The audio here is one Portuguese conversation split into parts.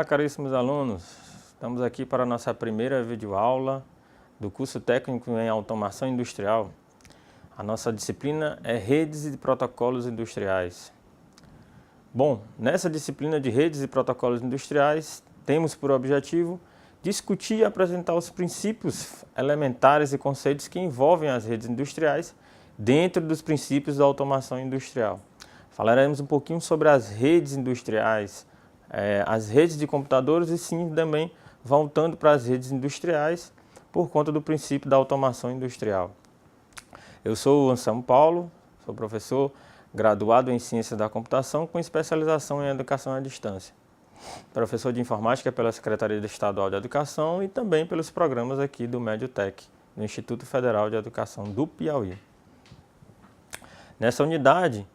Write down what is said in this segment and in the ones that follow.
caríssimos alunos, estamos aqui para a nossa primeira videoaula do curso técnico em automação industrial. A nossa disciplina é redes e protocolos industriais. Bom, nessa disciplina de redes e protocolos industriais, temos por objetivo discutir e apresentar os princípios elementares e conceitos que envolvem as redes industriais dentro dos princípios da automação industrial. Falaremos um pouquinho sobre as redes industriais, as redes de computadores e sim também voltando para as redes industriais por conta do princípio da automação industrial. Eu sou o Anselmo Paulo, sou professor graduado em Ciências da Computação com especialização em Educação à Distância. Professor de Informática pela Secretaria Estadual de Educação e também pelos programas aqui do MEDIUTEC, do Instituto Federal de Educação do Piauí. Nessa unidade,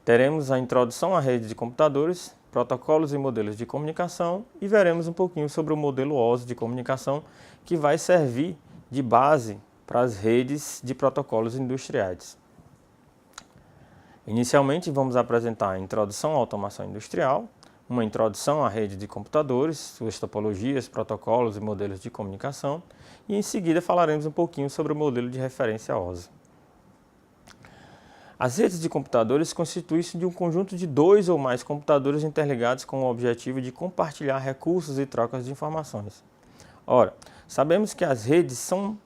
teremos a introdução à rede de computadores, protocolos e modelos de comunicação e veremos um pouquinho sobre o modelo OSI de comunicação que vai servir de base para as redes de protocolos industriais. Inicialmente, vamos apresentar a introdução à automação industrial, uma introdução à rede de computadores, suas topologias, protocolos e modelos de comunicação e em seguida falaremos um pouquinho sobre o modelo de referência OSI. As redes de computadores constituem-se de um conjunto de dois ou mais computadores interligados com o objetivo de compartilhar recursos e trocas de informações. Ora, sabemos que as redes são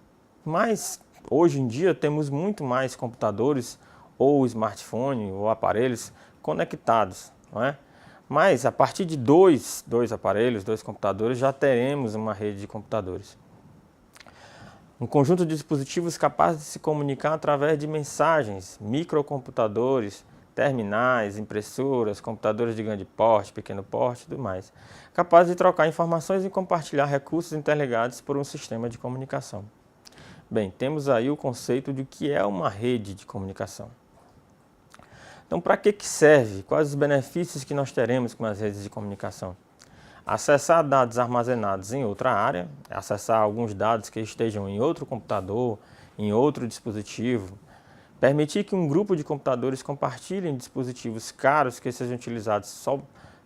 hoje em dia temos muito mais computadores ou smartphone ou aparelhos conectados, não é? Mas a partir de dois aparelhos, dois computadores, já teremos uma rede de computadores. Um conjunto de dispositivos capazes de se comunicar através de mensagens, microcomputadores, terminais, impressoras, computadores de grande porte, pequeno porte e tudo mais. Capazes de trocar informações e compartilhar recursos interligados por um sistema de comunicação. Bem, temos aí o conceito de o que é uma rede de comunicação. Então, para que serve? Quais os benefícios que nós teremos com as redes de comunicação? Acessar dados armazenados em outra área, acessar alguns dados que estejam em outro computador, em outro dispositivo, permitir que um grupo de computadores compartilhem dispositivos caros que sejam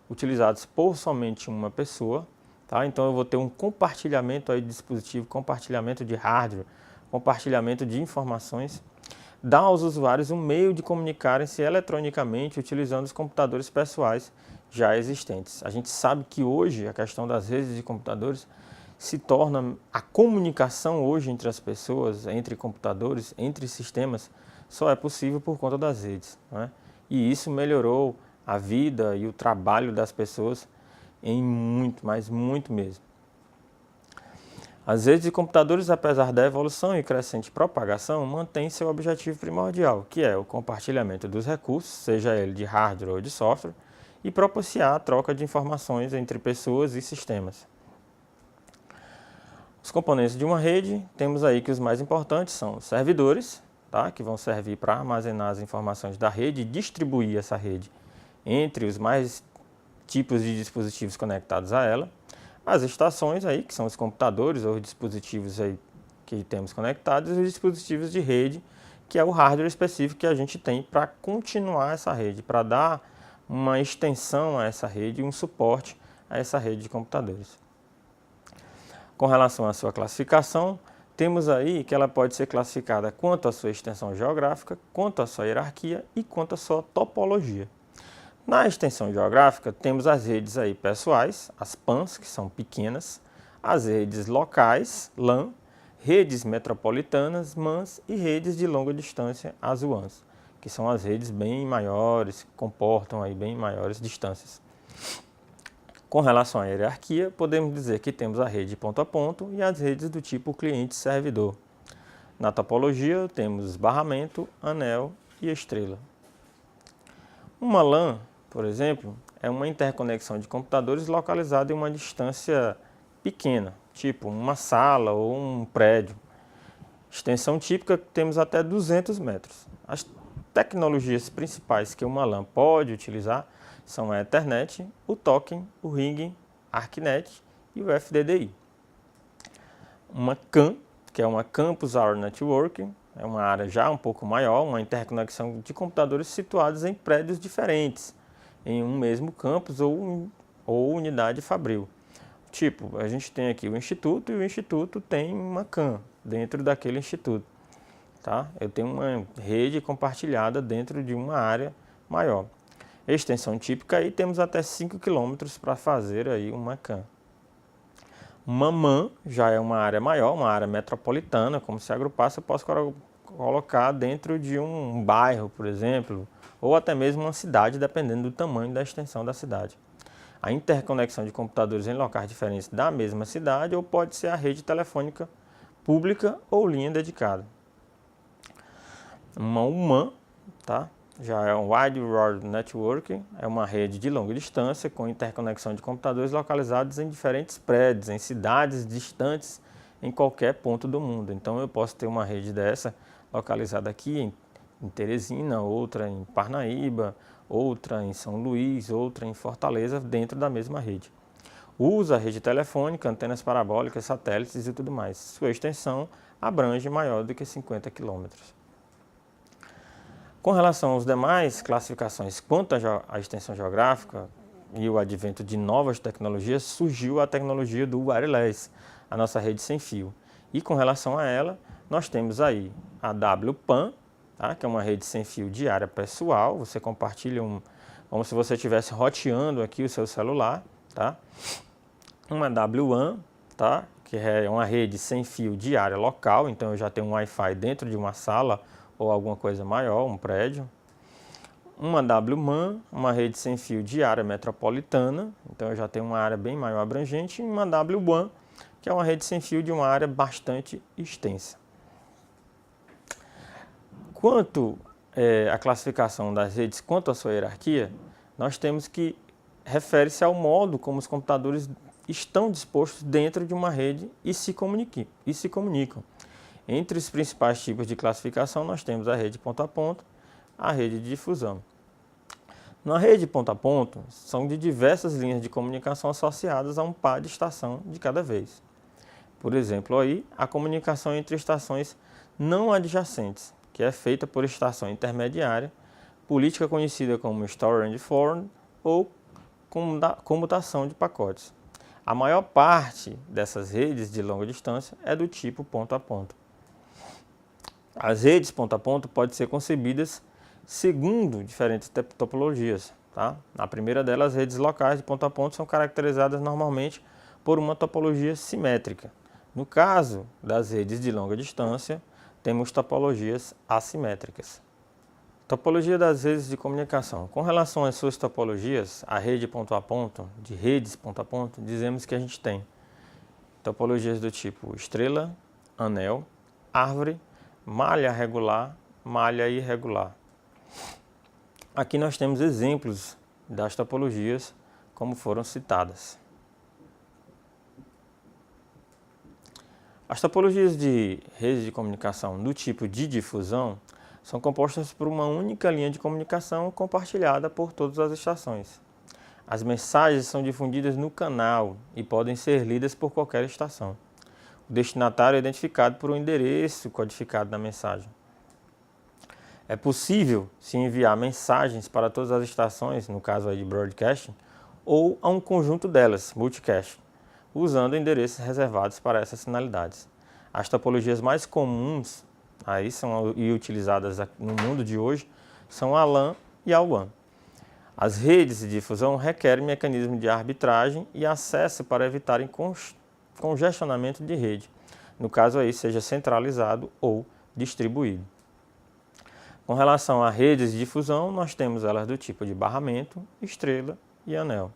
utilizados por somente uma pessoa, tá? Então eu vou ter um compartilhamento aí de dispositivo, compartilhamento de hardware, compartilhamento de informações, dá aos usuários um meio de comunicarem-se eletronicamente utilizando os computadores pessoais já existentes. A gente sabe que hoje a questão das redes de computadores se torna a comunicação hoje entre as pessoas, entre computadores, entre sistemas, só é possível por conta das redes, né? E isso melhorou a vida e o trabalho das pessoas em muito, mas muito mesmo. As redes de computadores, apesar da evolução e crescente propagação, mantêm seu objetivo primordial, que é o compartilhamento dos recursos, seja ele de hardware ou de software, e propiciar a troca de informações entre pessoas e sistemas. Os componentes de uma rede, temos aí que os mais importantes são os servidores, tá? Que vão servir para armazenar as informações da rede e distribuir essa rede entre os mais tipos de dispositivos conectados a ela. As estações aí, que são os computadores ou os dispositivos aí que temos conectados, e os dispositivos de rede, que é o hardware específico que a gente tem para continuar essa rede, para dar uma extensão a essa rede, um suporte a essa rede de computadores. Com relação à sua classificação, temos aí que ela pode ser classificada quanto à sua extensão geográfica, quanto à sua hierarquia e quanto à sua topologia. Na extensão geográfica, temos as redes aí pessoais, as PANs, que são pequenas, as redes locais, LAN, redes metropolitanas, MANs e redes de longa distância, as WANs, que são as redes bem maiores, que comportam aí bem maiores distâncias. Com relação à hierarquia, podemos dizer que temos a rede ponto a ponto e as redes do tipo cliente-servidor. Na topologia, temos barramento, anel e estrela. Uma LAN, por exemplo, é uma interconexão de computadores localizada em uma distância pequena, tipo uma sala ou um prédio. Extensão típica temos até 200 metros. As tecnologias principais que uma LAN pode utilizar são a Ethernet, o Token, o Ring, ArcNet e o FDDI. Uma CAN, que é uma Campus Area Network, é uma área já um pouco maior, uma interconexão de computadores situados em prédios diferentes, em um mesmo campus ou unidade fabril. Tipo, a gente tem aqui o instituto e o instituto tem uma CAN dentro daquele instituto. Tá? Eu tenho uma rede compartilhada dentro de uma área maior. Extensão típica aí temos até 5 km para fazer aí uma CAN. Uma MAN já é uma área maior, uma área metropolitana, como se agrupasse, eu posso colocar dentro de um bairro, por exemplo, ou até mesmo uma cidade, dependendo do tamanho da extensão da cidade. A interconexão de computadores em locais diferentes da mesma cidade, ou pode ser a rede telefônica pública ou linha dedicada. Uma UMAN, tá? Já é um Wide World Network, é uma rede de longa distância com interconexão de computadores localizados em diferentes prédios, em cidades distantes, em qualquer ponto do mundo. Então eu posso ter uma rede dessa localizada aqui em Teresina, outra em Parnaíba, outra em São Luís, outra em Fortaleza, dentro da mesma rede. Usa a rede telefônica, antenas parabólicas, satélites e tudo mais. Sua extensão abrange maior do que 50 km. Com relação aos demais classificações quanto à extensão geográfica e o advento de novas tecnologias, surgiu a tecnologia do wireless, a nossa rede sem fio. E com relação a ela, nós temos aí a WPAN, tá? Que é uma rede sem fio de área pessoal, você compartilha como se você estivesse roteando aqui o seu celular, tá? Uma WAN, tá? Que é uma rede sem fio de área local, então eu já tenho um Wi-Fi dentro de uma sala ou alguma coisa maior, um prédio. Uma WMAN, uma rede sem fio de área metropolitana, então eu já tenho uma área bem maior abrangente, e uma WWAN, que é uma rede sem fio de uma área bastante extensa. Quanto à classificação das redes, quanto à sua hierarquia, nós temos que refere-se ao modo como os computadores estão dispostos dentro de uma rede e se comunicam. Entre os principais tipos de classificação, nós temos a rede ponto a ponto, a rede de difusão. Na rede ponto a ponto, são de diversas linhas de comunicação associadas a um par de estação de cada vez. Por exemplo, aí, a comunicação entre estações não adjacentes, que é feita por estação intermediária, política conhecida como Store and Forward ou comutação de pacotes. A maior parte dessas redes de longa distância é do tipo ponto a ponto. As redes ponto a ponto podem ser concebidas segundo diferentes topologias. Tá? A primeira delas, as redes locais de ponto a ponto, são caracterizadas normalmente por uma topologia simétrica. No caso das redes de longa distância, temos topologias assimétricas. Topologia das redes de comunicação. Com relação às suas topologias, a rede ponto a ponto, de redes ponto a ponto, dizemos que a gente tem topologias do tipo estrela, anel, árvore, malha regular, malha irregular. Aqui nós temos exemplos das topologias como foram citadas. As topologias de redes de comunicação do tipo de difusão são compostas por uma única linha de comunicação compartilhada por todas as estações. As mensagens são difundidas no canal e podem ser lidas por qualquer estação. O destinatário é identificado por um endereço codificado na mensagem. É possível se enviar mensagens para todas as estações, no caso aí de broadcasting, ou a um conjunto delas, multicast, usando endereços reservados para essas finalidades. As topologias mais comuns aí e utilizadas no mundo de hoje são a LAN e a WAN. As redes de difusão requerem mecanismos de arbitragem e acesso para evitarem congestionamento de rede, no caso aí seja centralizado ou distribuído. Com relação a redes de difusão, nós temos elas do tipo de barramento, estrela e anel.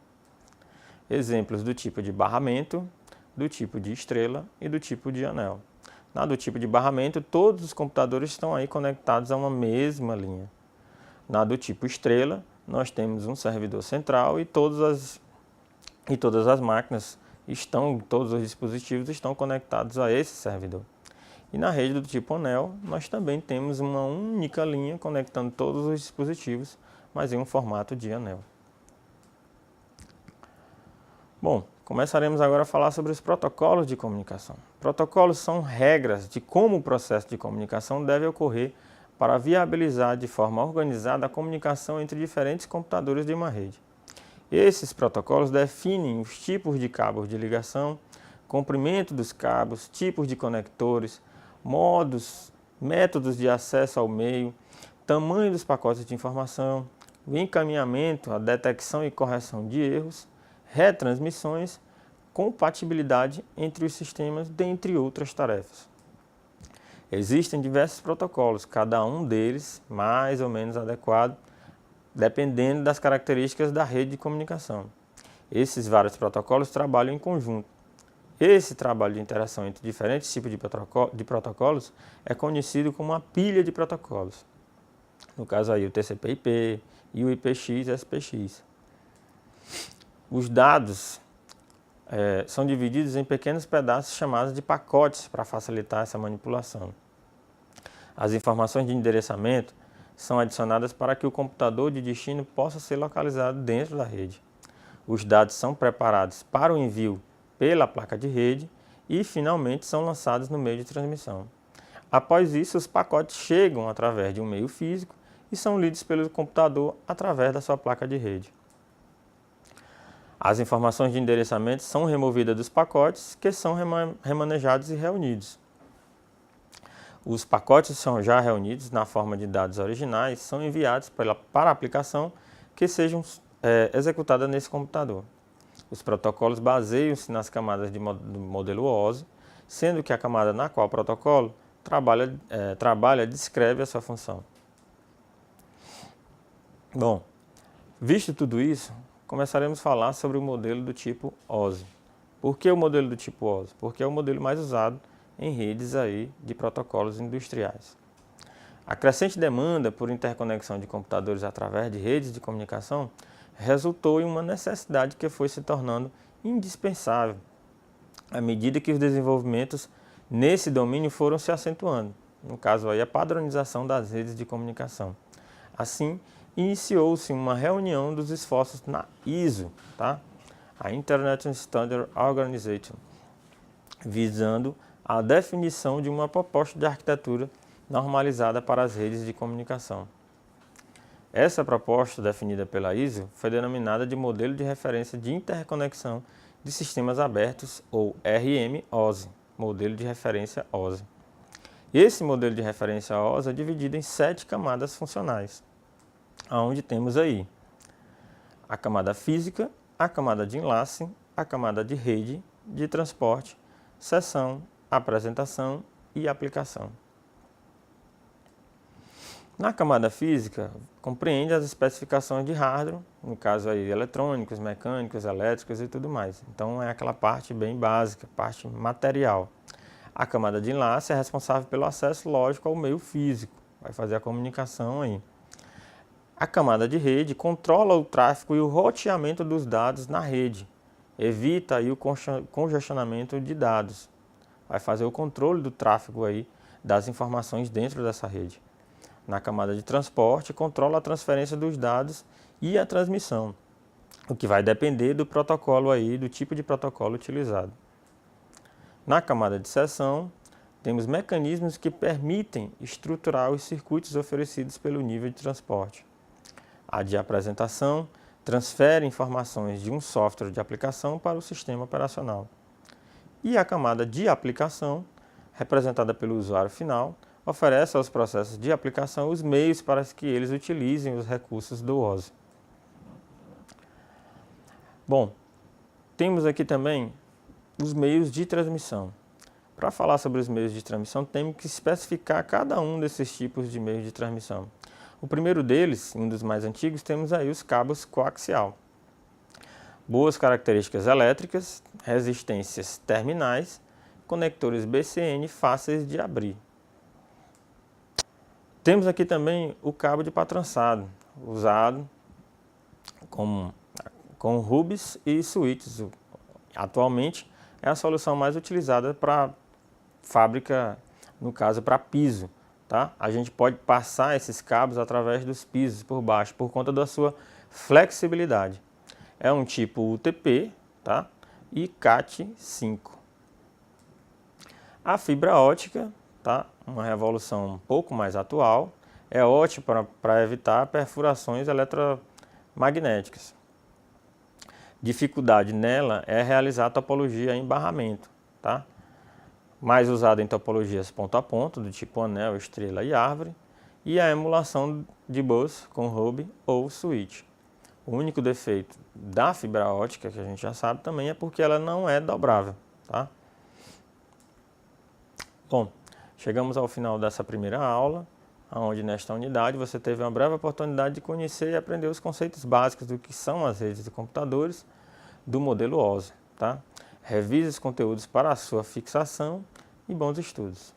Exemplos do tipo de barramento, do tipo de estrela e do tipo de anel. Na do tipo de barramento, todos os computadores estão aí conectados a uma mesma linha. Na do tipo estrela, nós temos um servidor central e todas as máquinas todos os dispositivos estão conectados a esse servidor. E na rede do tipo anel, nós também temos uma única linha conectando todos os dispositivos, mas em um formato de anel. Bom, começaremos agora a falar sobre os protocolos de comunicação. Protocolos são regras de como o processo de comunicação deve ocorrer para viabilizar de forma organizada a comunicação entre diferentes computadores de uma rede. Esses protocolos definem os tipos de cabos de ligação, comprimento dos cabos, tipos de conectores, métodos de acesso ao meio, tamanho dos pacotes de informação, o encaminhamento, a detecção e correção de erros, retransmissões, compatibilidade entre os sistemas, dentre outras tarefas. Existem diversos protocolos, cada um deles mais ou menos adequado, dependendo das características da rede de comunicação. Esses vários protocolos trabalham em conjunto. Esse trabalho de interação entre diferentes tipos de protocolos é conhecido como uma pilha de protocolos. No caso aí o TCP/IP e o IPX/SPX. Os dados são divididos em pequenos pedaços chamados de pacotes para facilitar essa manipulação. As informações de endereçamento são adicionadas para que o computador de destino possa ser localizado dentro da rede. Os dados são preparados para o envio pela placa de rede e, finalmente, são lançados no meio de transmissão. Após isso, os pacotes chegam através de um meio físico e são lidos pelo computador através da sua placa de rede. As informações de endereçamento são removidas dos pacotes, que são remanejados e reunidos. Os pacotes são já reunidos na forma de dados originais, são enviados para a aplicação que sejam executada nesse computador. Os protocolos baseiam-se nas camadas do modelo OSI, sendo que a camada na qual o protocolo trabalha descreve a sua função. Bom, visto tudo isso, começaremos a falar sobre o modelo do tipo OSI. Por que o modelo do tipo OSI? Porque é o modelo mais usado em redes aí de protocolos industriais. A crescente demanda por interconexão de computadores através de redes de comunicação resultou em uma necessidade que foi se tornando indispensável à medida que os desenvolvimentos nesse domínio foram se acentuando, no caso aí a padronização das redes de comunicação. Assim, iniciou-se uma reunião dos esforços na ISO, tá? A Internet Standard Organization, visando a definição de uma proposta de arquitetura normalizada para as redes de comunicação. Essa proposta, definida pela ISO, foi denominada de Modelo de Referência de Interconexão de Sistemas Abertos, ou RM-OSI, Modelo de Referência OSI. Esse modelo de referência OSI é dividido em 7 camadas funcionais, onde temos aí a camada física, a camada de enlace, a camada de rede, de transporte, sessão, apresentação e aplicação. Na camada física, compreende as especificações de hardware, no caso aí eletrônicos, mecânicos, elétricos e tudo mais. Então é aquela parte bem básica, parte material. A camada de enlace é responsável pelo acesso lógico ao meio físico, vai fazer a comunicação aí. A camada de rede controla o tráfego e o roteamento dos dados na rede, evita aí o congestionamento de dados, vai fazer o controle do tráfego aí das informações dentro dessa rede. Na camada de transporte, controla a transferência dos dados e a transmissão, o que vai depender do protocolo aí, do tipo de protocolo utilizado. Na camada de seção, temos mecanismos que permitem estruturar os circuitos oferecidos pelo nível de transporte. A de apresentação transfere informações de um software de aplicação para o sistema operacional. E a camada de aplicação, representada pelo usuário final, oferece aos processos de aplicação os meios para que eles utilizem os recursos do OSI. Bom, temos aqui também os meios de transmissão. Para falar sobre os meios de transmissão, temos que especificar cada um desses tipos de meios de transmissão. O primeiro deles, um dos mais antigos, temos aí os cabos coaxial. Boas características elétricas, resistências terminais, conectores BCN fáceis de abrir. Temos aqui também o cabo de pá trançado, usado com hubs e switches. Atualmente é a solução mais utilizada para fábrica, no caso para piso. Tá? A gente pode passar esses cabos através dos pisos por baixo, por conta da sua flexibilidade. É um tipo UTP, tá? E CAT5. A fibra ótica, tá? Uma revolução um pouco mais atual, é ótima para evitar perfurações eletromagnéticas. dificuldade nela é realizar a topologia em barramento, tá? Mais usada em topologias ponto a ponto, do tipo anel, estrela e árvore, e a emulação de bus com hub ou switch. O único defeito da fibra ótica, que a gente já sabe também, é porque ela não é dobrável, tá? Bom, chegamos ao final dessa primeira aula, onde nesta unidade você teve uma breve oportunidade de conhecer e aprender os conceitos básicos do que são as redes de computadores do modelo OSI, tá? Revise os conteúdos para a sua fixação e bons estudos.